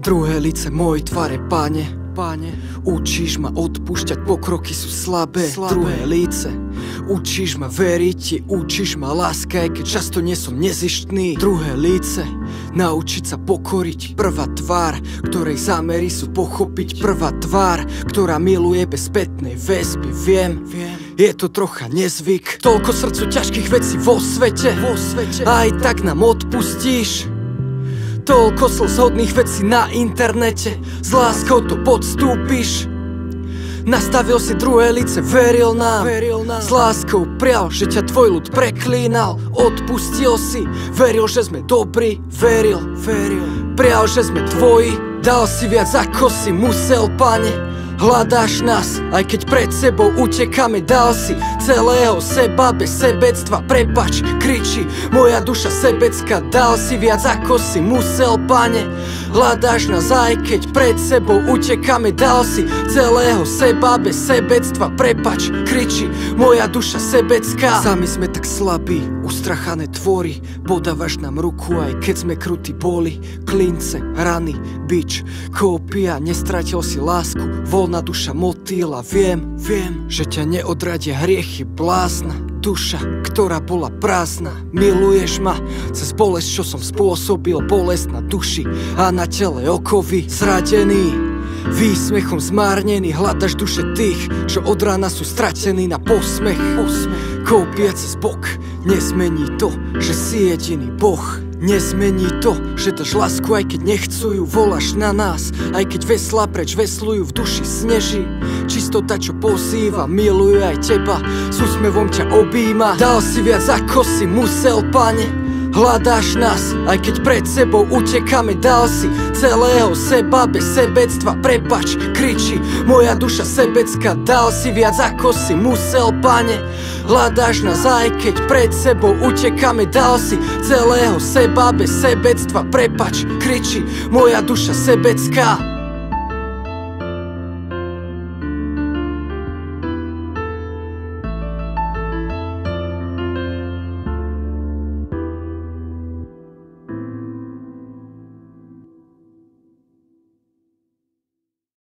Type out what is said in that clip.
Druhé lice mojej tvare, Pane. Učíš ma odpúšťať, pokroky sú slabé. Druhé lice, učíš ma veriť ti, učíš ma láska, aj keď často nie som nezištný. Druhé lice, naučiť sa pokoriť. Prvá tvár, ktorej zámery sú pochopiť. Prvá tvár, ktorá miluje bez spätnej väzby. Viem, je to trocha nezvyk. Toľko srdcu ťažkých vecí vo svete, aj tak nám odpustíš. Toľko slzhodných vecí na internete, s láskou to podstúpiš. Nastavil si druhé lice, veril nám, s láskou prial, že ťa tvoj ľud preklínal. Odpustil si, veril, že sme dobrí, veril, prial, že sme tvoji. Dal si viac ako si musel, Pane. Hľadáš nás, aj keď pred sebou utekáme. Dal si celého seba bez sebectva. Prepač, kričí moja duša sebecká. Dal si viac ako si musel, Pane. Hľadáš nás, aj keď pred sebou utekáme. Dal si celého seba bez sebectva. Prepač, kričí moja duša sebecká. Sami sme tak slabí, ustrachané tvory. Podávaš nám ruku, aj keď sme krutí boli. Klince, rany, bič, kópia. Nestratil si lásku, voľná duša motýla. Viem, že ťa neodradia hriechy blázna. Duša, ktorá bola prázdna. Miluješ ma cez bolesť, čo som spôsobil. Bolesť na duši a na tele okovy. Zradený, výsmechom zmárnený. Hľadaš duše tých, čo od rána sú stratení na posmech. Kópia cez bok nezmení to, že si jediný Boh. Nezmení to, že dáš lásku, aj keď nechcú ju. Voláš na nás, aj keď veslá preč veslujú. V duši sneží čistota, čo pozýva. Miluje aj teba, s úsmevom ťa objíma. Dal si viac ako si musel, Pane. Hľadáš nás, aj keď pred sebou utekáme. Dal si celého seba bez sebectva. Prepač, kričí moja duša sebecká. Dal si viac ako si musel, Pane. Hľadáš nás, aj keď pred sebou utekáme. Dal si celého seba bez sebectva. Prepač, kričí moja duša sebecká.